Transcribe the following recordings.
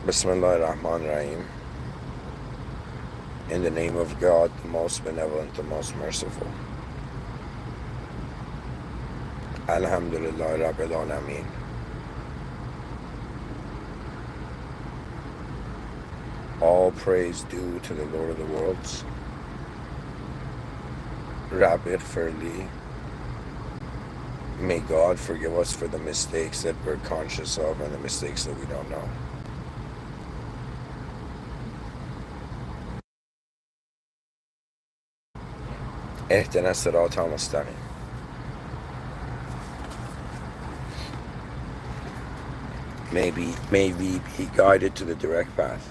Bismillahirrahmanirrahim. In the name of God, the most benevolent, the most merciful. Alhamdulillah Rabbil Alameen. All praise due to the Lord of the worlds. Rabbi Firli. May God forgive us for the mistakes that we're conscious of and the mistakes that we don't know. اهدنا الصراط المستقيم. May we be guided to the direct path.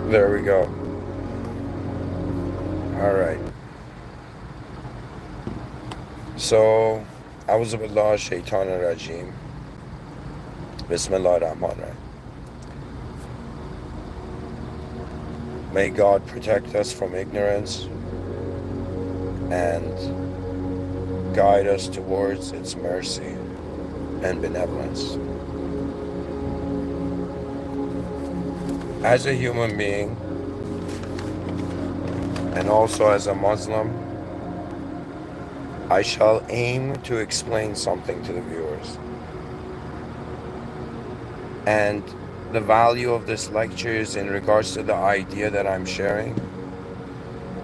There we go. Alright. So, A'udhu Billahi Shaitanir Rajim. Bismillahirrahmanirrahim. May God protect us from ignorance and guide us towards its mercy and benevolence. As a human being, and also as a Muslim, I shall aim to explain something to the viewers. And the value of this lecture is in regards to the idea that I'm sharing.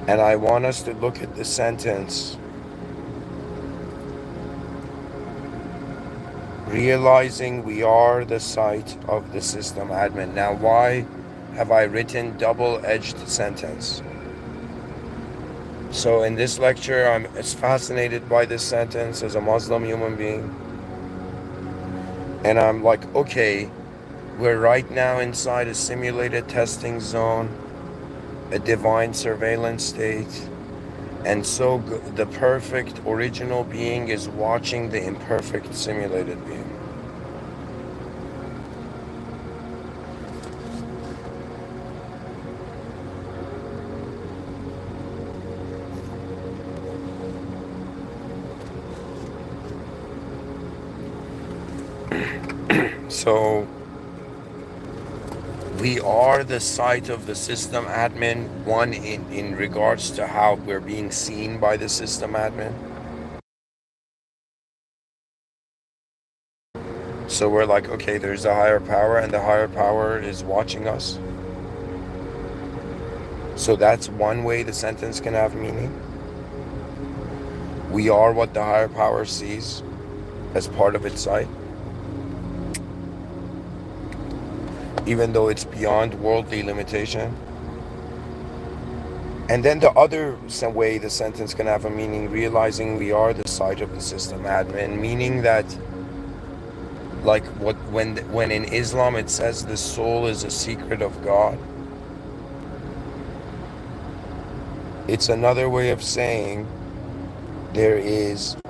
And I want us to look at the sentence, realizing we are the site of the system admin. Now, why have I written double-edged sentence? So in this lecture, I'm as fascinated by this sentence as a Muslim human being. And I'm like, okay, we're right now inside a simulated testing zone, a divine surveillance state. And so the perfect original being is watching the imperfect simulated being. So we are the site of the system admin, one in regards to how we're being seen by the system admin. So we're like, okay, there's a higher power and the higher power is watching us. So that's one way the sentence can have meaning. We are what the higher power sees as part of its sight. even though it's beyond worldly limitation. And then the other way the sentence can have a meaning, realizing we are the site of the system admin, meaning that, like when in Islam it says the soul is a secret of God, it's another way of saying there is an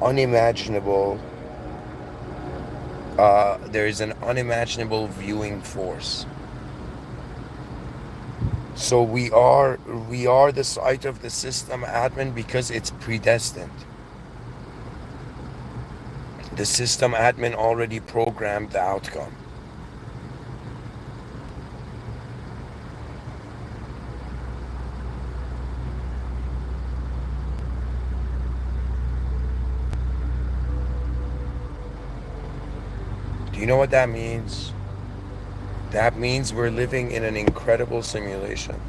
unimaginable viewing force. So we are the site of the system admin because it's predestined. The system admin already programmed the outcome. Do you know what that means? That means we're living in an incredible simulation.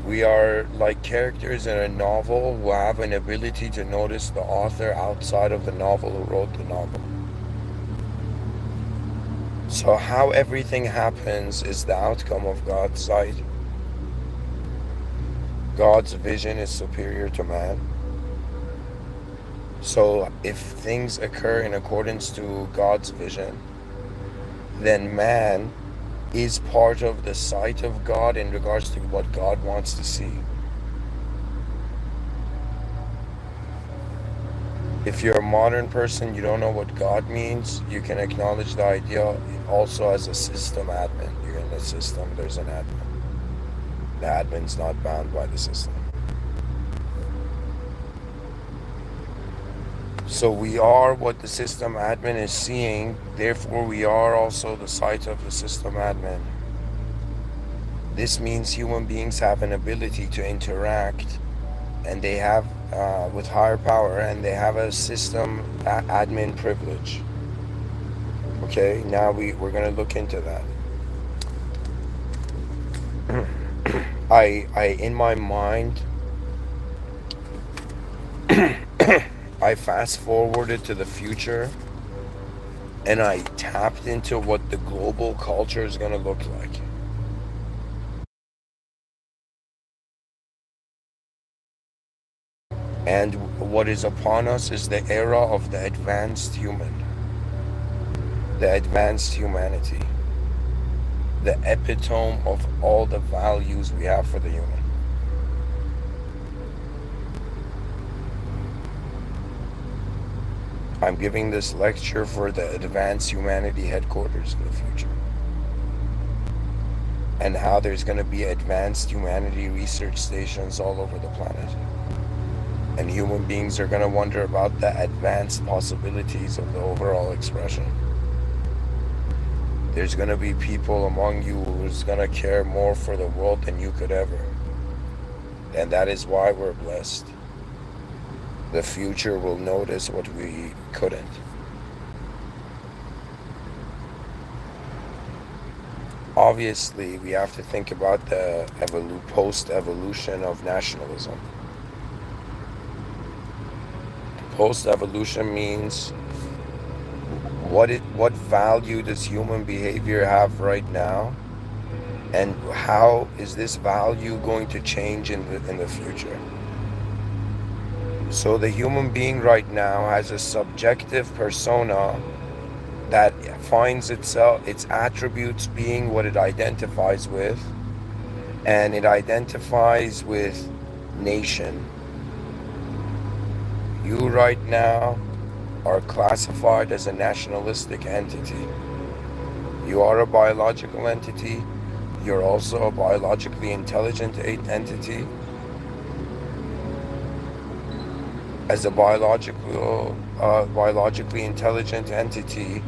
We are like characters in a novel who have an ability to notice the author outside of the novel who wrote the novel. So how everything happens is the outcome of God's sight. God's vision is superior to man. So if things occur in accordance to God's vision, then man is part of the sight of God in regards to what God wants to see. If you're a modern person, you don't know what God means, you can acknowledge the idea also as a system admin. You're in the system, there's an admin. The admin's not bound by the system. So we are what the system admin is seeing, therefore we are also the site of the system admin. This means human beings have an ability to interact, and they have with higher power, and they have a system admin privilege. Okay, now we're going to look into that. I in my mind, I fast forwarded to the future, and I tapped into what the global culture is going to look like. And what is upon us is the era of the advanced human, the advanced humanity, the epitome of all the values we have for the human. I'm giving this lecture for the Advanced Humanity headquarters in the future, and how there's going to be advanced humanity research stations all over the planet. And human beings are going to wonder about the advanced possibilities of the overall expression. There's going to be people among you who's going to care more for the world than you could ever. And that is why we're blessed. The future will notice what we couldn't. Obviously, we have to think about the post-evolution of nationalism. Post-evolution means what value does human behavior have right now, and how is this value going to change in the future? So the human being right now has a subjective persona that finds its attributes being what it identifies with, and it identifies with nation. You right now are classified as a nationalistic entity. You are a biological entity. You're also a biologically intelligent entity. As a biologically intelligent entity,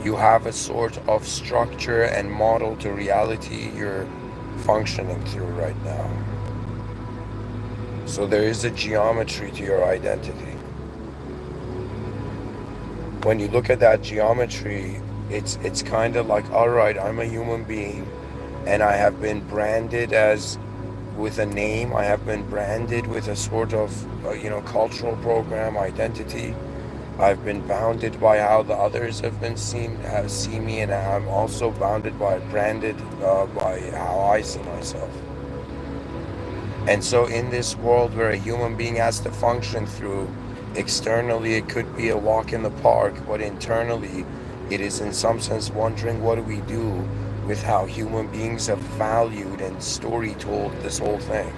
you have a sort of structure and model to reality you're functioning through right now. So there is a geometry to your identity. When you look at that geometry, it's kind of like, all right, I'm a human being, and I have been branded as with a name. I have been branded with a sort of cultural program identity, I've been bounded by how the others have been see me, and I'm also bounded branded by how I see myself. And so, in this world where a human being has to function through, externally it could be a walk in the park, but internally it is in some sense wondering what do we do with how human beings have valued and story told this whole thing.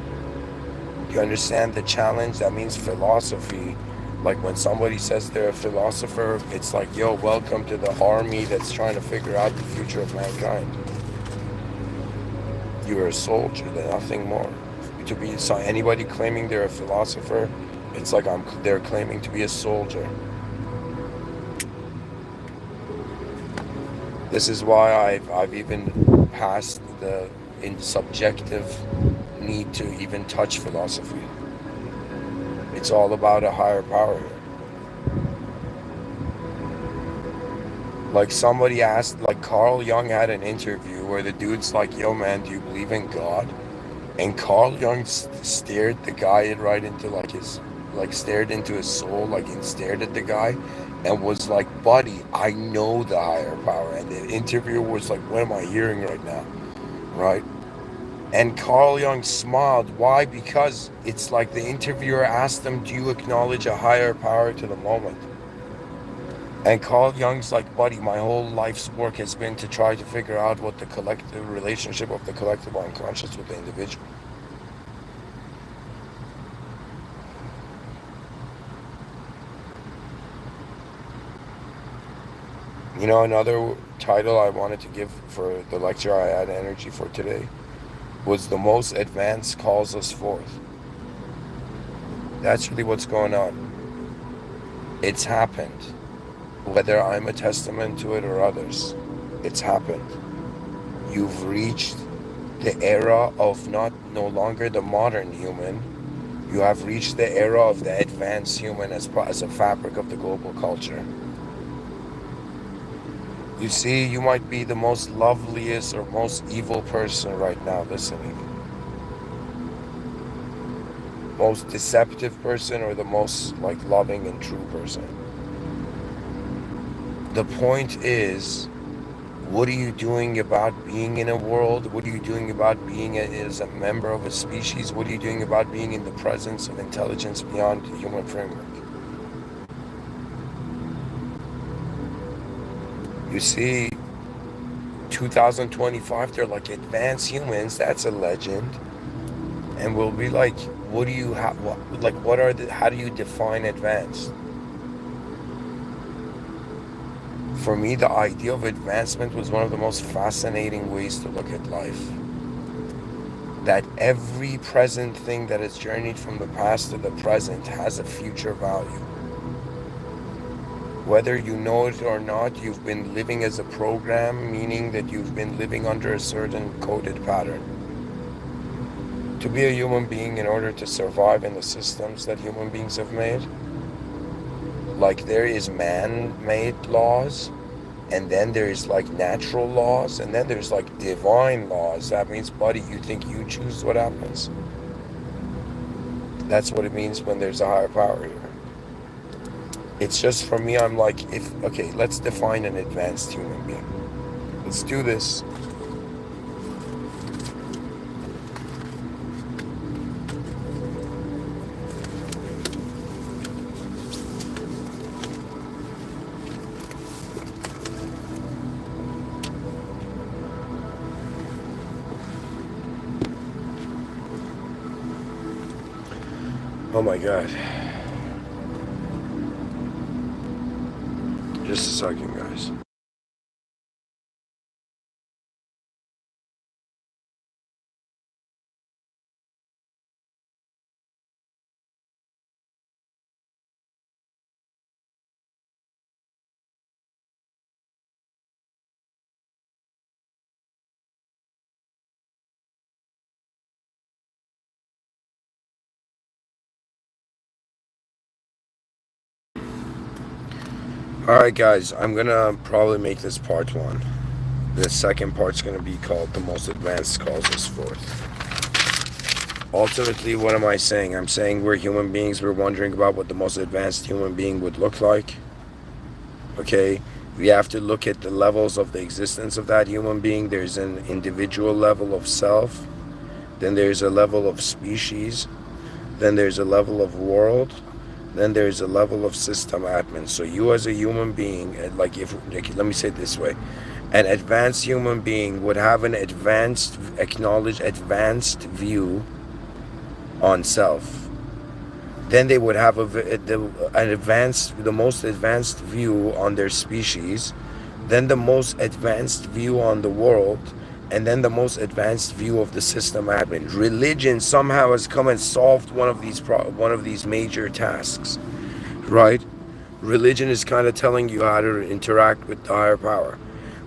You understand the challenge? That means philosophy. Like when somebody says they're a philosopher, it's like, yo, welcome to the army that's trying to figure out the future of mankind. You're a soldier, they're nothing more. To be anybody claiming they're a philosopher, it's like they're claiming to be a soldier. This is why I've even passed the subjective need to even touch philosophy. It's all about a higher power here. Like somebody asked, like Carl Jung had an interview where the dude's like, yo man, do you believe in God? And Carl Jung stared the guy right into stared into his soul, and stared at the guy and was like, buddy, I know the higher power. And the interviewer was like, what am I hearing right now? Right? And Carl Jung smiled. Why? Because it's like the interviewer asked him, do you acknowledge a higher power to the moment? And Carl Jung's like, buddy, my whole life's work has been to try to figure out what the collective relationship of the collective unconscious with the individual. You know, another title I wanted to give for the lecture I had energy for today was The Most Advanced Calls Us Forth. That's really what's going on. It's happened. Whether I'm a testament to it or others, it's happened. You've reached the era of no longer the modern human. You have reached the era of the advanced human as a fabric of the global culture. You see, you might be the most loveliest or most evil person right now listening. Most deceptive person or the most loving and true person. The point is, what are you doing about being in a world? What are you doing about being as a member of a species? What are you doing about being in the presence of intelligence beyond the human framework? You see, 2025, they're like advanced humans. That's a legend. And we'll be like, what do you have? How do you define advanced? For me, the idea of advancement was one of the most fascinating ways to look at life. That every present thing that has journeyed from the past to the present has a future value. Whether you know it or not, you've been living as a program, meaning that you've been living under a certain coded pattern. To be a human being, in order to survive in the systems that human beings have made, there is man-made laws, and then there's natural laws, and then there's divine laws. That means, buddy, you think you choose what happens. That's what it means when there's a higher power here. It's just, for me, I'm like, okay, let's define an advanced human being. Let's do this. Oh my God. Just a second, guys. Alright guys, I'm gonna probably make this part 1. The second part's gonna be called The Most Advanced Calls Us Forth. Ultimately, what am I saying? I'm saying we're human beings, we're wondering about what the most advanced human being would look like. Okay, we have to look at the levels of the existence of that human being. There's an individual level of self, then there's a level of species, then there's a level of world, then there's a level of system admin. So you as a human being, like if like, let me say it this way, an advanced human being would have an advanced view on self. Then they would have the most advanced view on their species, then the most advanced view on the world, and then the most advanced view of the system admin. Religion somehow has come and solved one of these major tasks, right? Religion is kind of telling you how to interact with the higher power.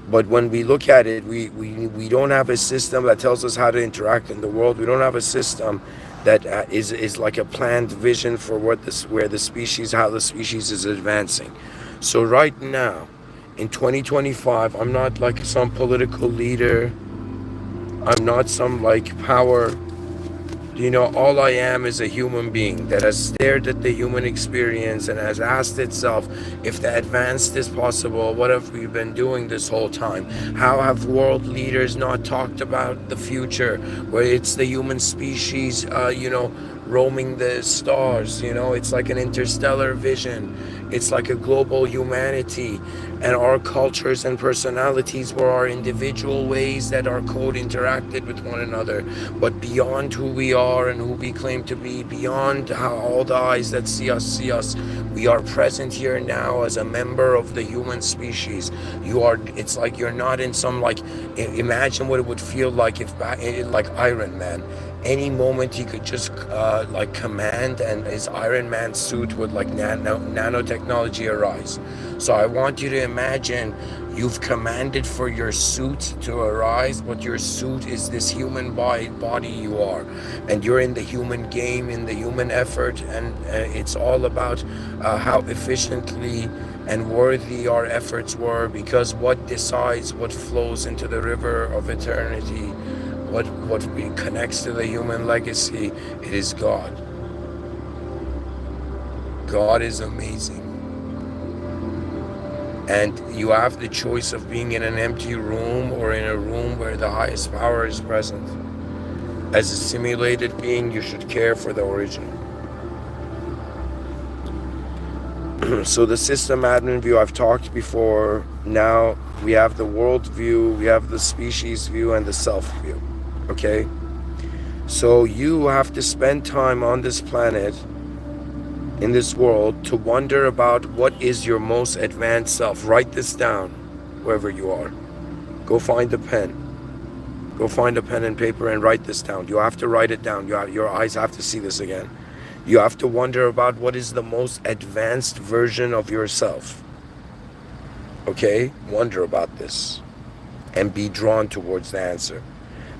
But when we look at it, we don't have a system that tells us how to interact in the world. We don't have a system that is like a planned vision for how the species is advancing. So right now, in 2025, I'm not like some political leader. I'm not some like power. All I am is a human being that has stared at the human experience and has asked itself, if the advanced is possible, what have we been doing this whole time? How have world leaders not talked about the future, where it's the human species, roaming the stars? It's like an interstellar vision. It's like a global humanity, and our cultures and personalities were our individual ways that our code interacted with one another. But beyond who we are and who we claim to be, beyond how all the eyes that see us, we are present here now as a member of the human species. It's like you're not in some, like, imagine what it would feel like if, like Iron Man, any moment he could just like command, and his Iron Man suit would, like, nanotechnology arise. So I want you to imagine you've commanded for your suit to arise, but your suit is this human body you are, and you're in the human game, in the human effort, and it's all about how efficiently and worthy our efforts were, because what decides what flows into the river of eternity, what connects to the human legacy, it is God. God is amazing. And you have the choice of being in an empty room or in a room where the highest power is present. As a simulated being, you should care for the original. So the system admin view, I've talked before. Now we have the world view, we have the species view, and the self view. Okay? So you have to spend time on this planet, in this world, to wonder about what is your most advanced self. Write this down wherever you are. Go find a pen. Go find a pen and paper and write this down. You have to write it down. Your eyes have to see this again. You have to wonder about what is the most advanced version of yourself. Okay? Wonder about this and be drawn towards the answer.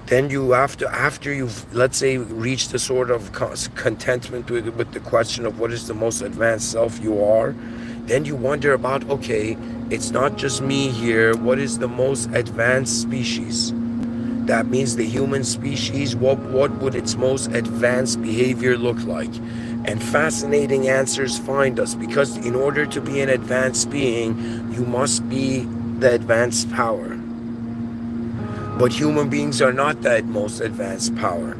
Then you have to, after you've, let's say, reached a sort of contentment with the question of what is the most advanced self you are, then you wonder about, okay, it's not just me here. What is the most advanced species? That means the human species, what would its most advanced behavior look like? And fascinating answers find us, because in order to be an advanced being, you must be the advanced power. But human beings are not that most advanced power.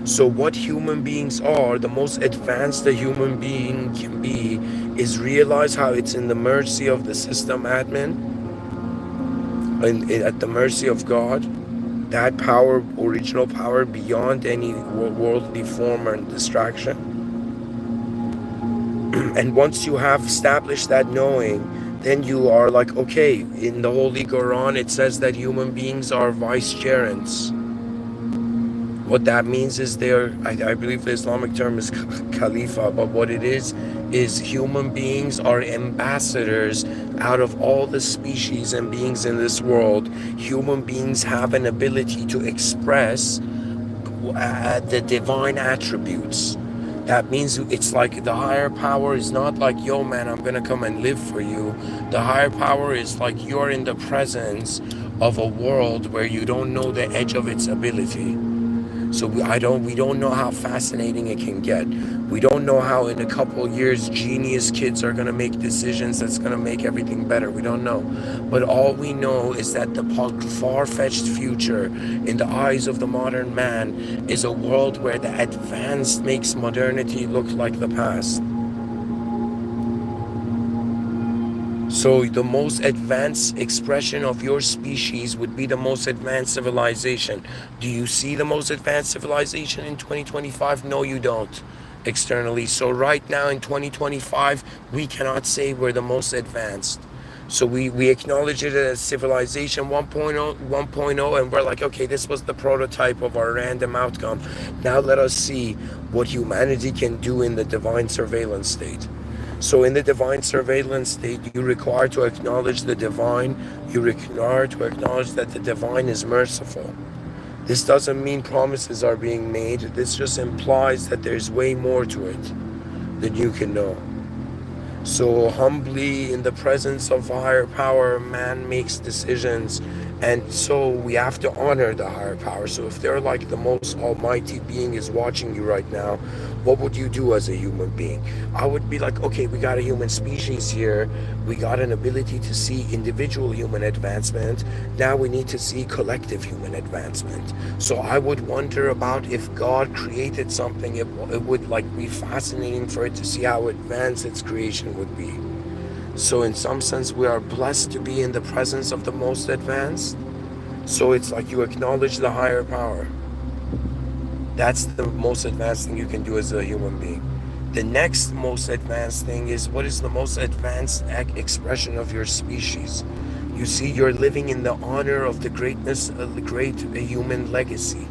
So what human beings are, the most advanced a human being can be, is realize how it's in the mercy of the system admin, and at the mercy of God. That power, original power, beyond any worldly form or distraction. And once you have established that knowing, then you are like, okay, in the Holy Quran it says that human beings are vicegerents. What that means is I believe the Islamic term is Khalifa, but what it is human beings are ambassadors out of all the species and beings in this world. Human beings have an ability to express the divine attributes. That means it's like the higher power is not like, yo man, I'm gonna come and live for you. The higher power is like you're in the presence of a world where you don't know the edge of its ability. So we don't know how fascinating it can get. We don't know how in a couple years genius kids are going to make decisions that's going to make everything better. We don't know. But all we know is that the far-fetched future in the eyes of the modern man is a world where the advanced makes modernity look like the past. So the most advanced expression of your species would be the most advanced civilization. Do you see the most advanced civilization in 2025? No, you don't, externally. So right now in 2025, we cannot say we're the most advanced. So we acknowledge it as civilization 1.0, and we're like, okay, this was the prototype of our random outcome. Now let us see what humanity can do in the divine surveillance state. So in the divine surveillance state, you require to acknowledge the divine. You require to acknowledge that the divine is merciful. This doesn't mean promises are being made. This just implies that there's way more to it than you can know. So humbly, in the presence of higher power, man makes decisions. And so we have to honor the higher power. So if they're like the most almighty being is watching you right now, what would you do as a human being? I would be like, okay, we got a human species here. We got an ability to see individual human advancement. Now we need to see collective human advancement. So I would wonder about if God created something, it would like be fascinating for it to see how advanced its creation would be. So in some sense, we are blessed to be in the presence of the most advanced. So it's like you acknowledge the higher power. That's the most advanced thing you can do as a human being. The next most advanced thing is, what is the most advanced expression of your species? You see, you're living in the honor of the greatness of the great human legacy.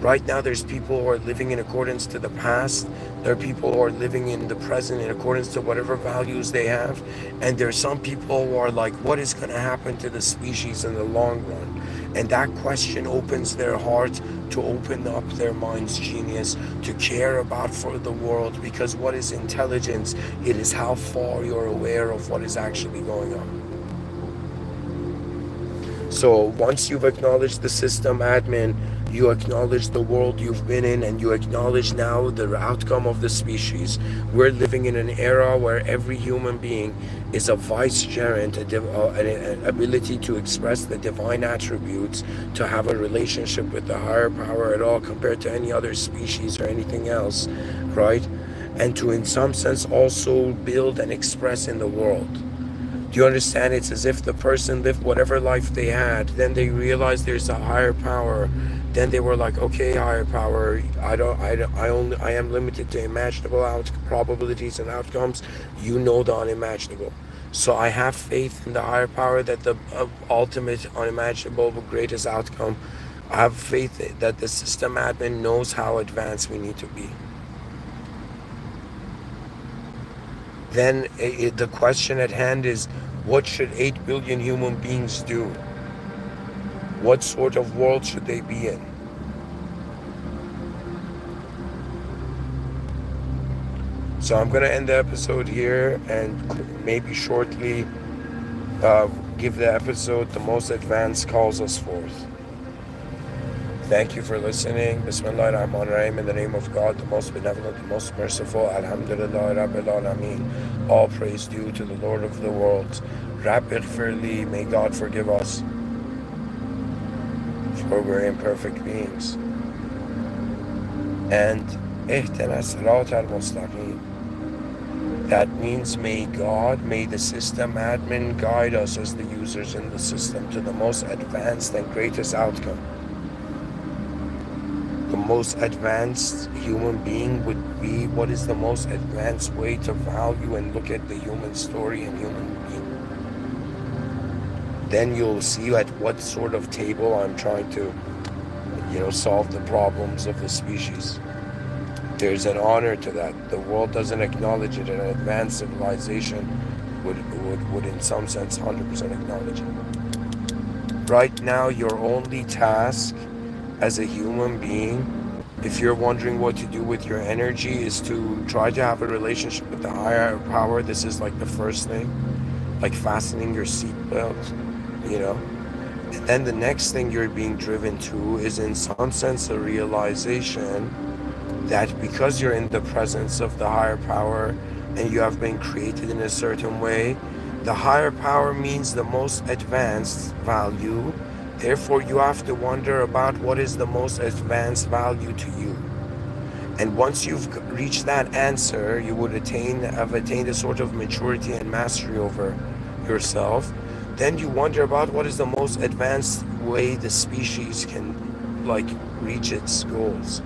Right now, there's people who are living in accordance to the past. There are people who are living in the present in accordance to whatever values they have. And there are some people who are like, what is going to happen to the species in the long run? And that question opens their heart to open up their mind's genius, to care about for the world. Because what is intelligence? It is how far you're aware of what is actually going on. So once you've acknowledged the system admin, you acknowledge the world you've been in, and you acknowledge now the outcome of the species. We're living in an era where every human being is a vicegerent, an ability to express the divine attributes, to have a relationship with the higher power at all compared to any other species or anything else, right? And to, in some sense, also build and express in the world. Do you understand? It's as if the person lived whatever life they had, then they realized there's a higher power. Then they were like, okay, higher power, I am limited to imaginable probabilities and outcomes. You know the unimaginable. So I have faith in the higher power that the ultimate unimaginable greatest outcome. I have faith that the system admin knows how advanced we need to be. Then the question at hand is, what should 8 billion human beings do? What sort of world should they be in? So I'm going to end the episode here and maybe shortly give the episode The Most Advanced Calls Us Forth. Thank you for listening. Bismillah ar-Rahman ar-Rahim. In the name of God, the most benevolent, the most merciful. Alhamdulillah Rabbil Alameen. All praise due to the Lord of the worlds. Rabbi Ighfirli, may God forgive us, for we're imperfect beings. And Ihdina Sirat al-Mustaqim. That means may God, may the system admin guide us as the users in the system to the most advanced and greatest outcome. The most advanced human being would be, what is the most advanced way to value and look at the human story and human being. Then you'll see at what sort of table I'm trying to, solve the problems of the species. There's an honor to that. The world doesn't acknowledge it. An advanced civilization would in some sense 100% acknowledge it. Right now, your only task as a human being, if you're wondering what to do with your energy, is to try to have a relationship with the higher power. This is like the first thing, like fastening your seatbelt, And then the next thing you're being driven to is in some sense a realization that because you're in the presence of the higher power and you have been created in a certain way, the higher power means the most advanced value. Therefore, you have to wonder about what is the most advanced value to you. And once you've reached that answer, you would have attained a sort of maturity and mastery over yourself. Then you wonder about what is the most advanced way the species can like reach its goals.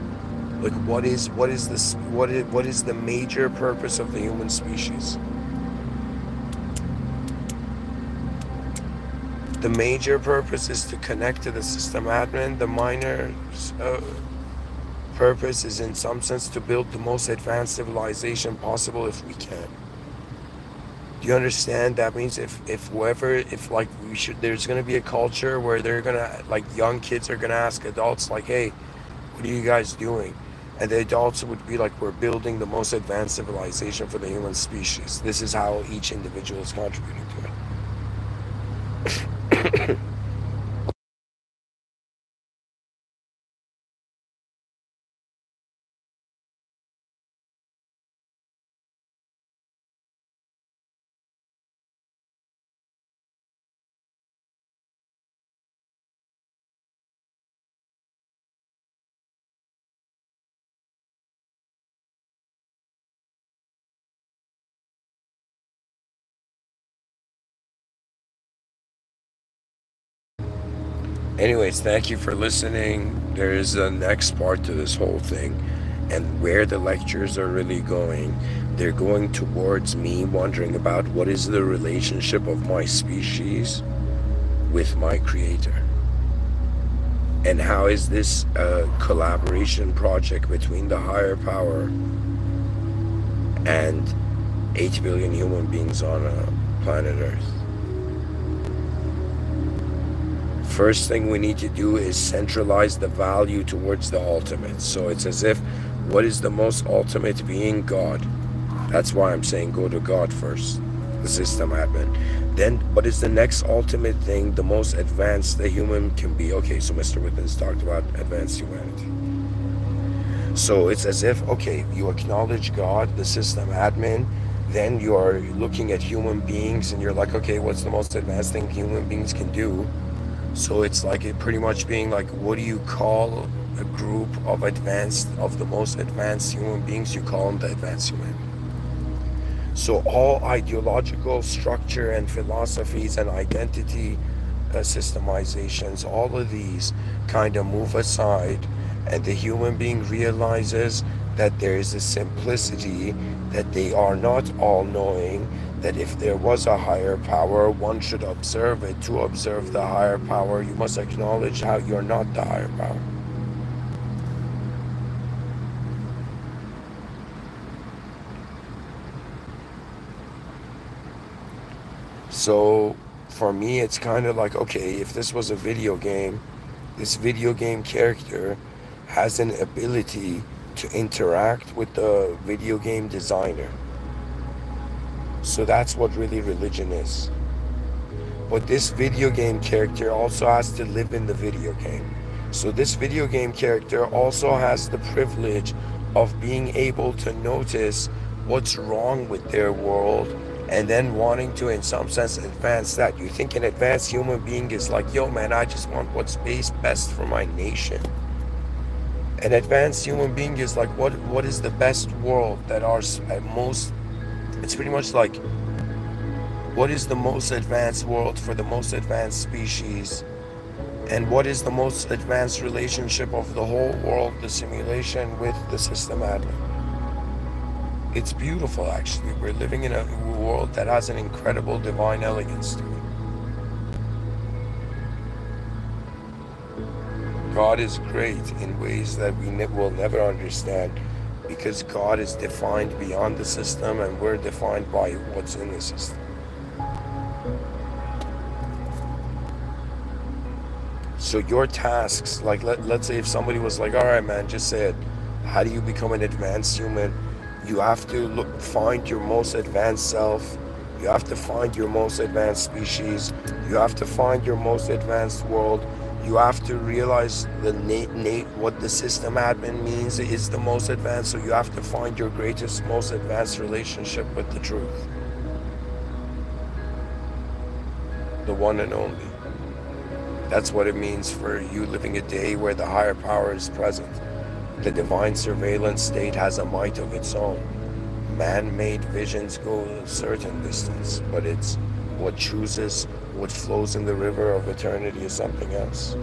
Like what is the major purpose of the human species? The major purpose is to connect to the system admin. The minor purpose is in some sense to build the most advanced civilization possible if we can. Do you understand? That means if like there's gonna be a culture where they're gonna, like, young kids are gonna ask adults like, hey, what are you guys doing? And the adults would be like, we're building the most advanced civilization for the human species. This is how each individual is contributing to it. Anyways, thank you for listening. There is a next part to this whole thing, and where the lectures are really going. They're going towards me wondering about what is the relationship of my species with my creator. And how is this a collaboration project between the higher power and 8 billion human beings on planet Earth? First thing we need to do is centralize the value towards the ultimate. So it's as if, what is the most ultimate being? God. That's why I'm saying go to God first, the system admin. Then what is the next ultimate thing, the most advanced the human can be? Okay, so Mr.Within's talked about advanced humanity. So it's as if, okay, you acknowledge God, the system admin, then you are looking at human beings and you're like, okay, what's the most advanced thing human beings can do? So it's like it pretty much being like, what do you call a group of the most advanced human beings? You call them the advanced human. So all ideological structure and philosophies and identity systemizations, all of these kind of move aside, and the human being realizes that there is a simplicity, that they are not all-knowing, that if there was a higher power, one should observe it. To observe the higher power, you must acknowledge how you're not the higher power. So for me, it's kind of like, okay, if this was a video game, this video game character has an ability to interact with the video game designer. So that's what really religion is. But this video game character also has to live in the video game. So this video game character also has the privilege of being able to notice what's wrong with their world and then wanting to, in some sense, advance that. You think an advanced human being is like, yo man, I just want what's best for my nation. An advanced human being is like, what is the best world that are most, it's pretty much like, what is the most advanced world for the most advanced species? And what is the most advanced relationship of the whole world, the simulation, with the system admin? It's beautiful, actually. We're living in a world that has an incredible divine elegance to it. God is great in ways that we will never understand, because God is defined beyond the system and we're defined by what's in the system. So your tasks, like let's say if somebody was like, all right man, just say it, how do you become an advanced human? You have to find your most advanced self. You have to find your most advanced species. You have to find your most advanced world. You have to realize what the system admin means is the most advanced, so you have to find your greatest, most advanced relationship with the truth. The one and only. That's what it means for you living a day where the higher power is present. The divine surveillance state has a might of its own. Man-made visions go a certain distance, but it's what chooses, what flows in the river of eternity is something else.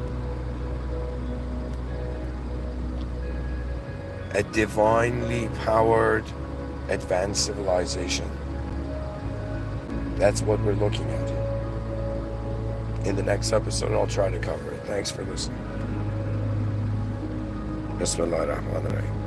A divinely powered, advanced civilization. That's what we're looking at. In the next episode, I'll try to cover it. Thanks for listening. Bismillah ar-Rahman ar-Rahim.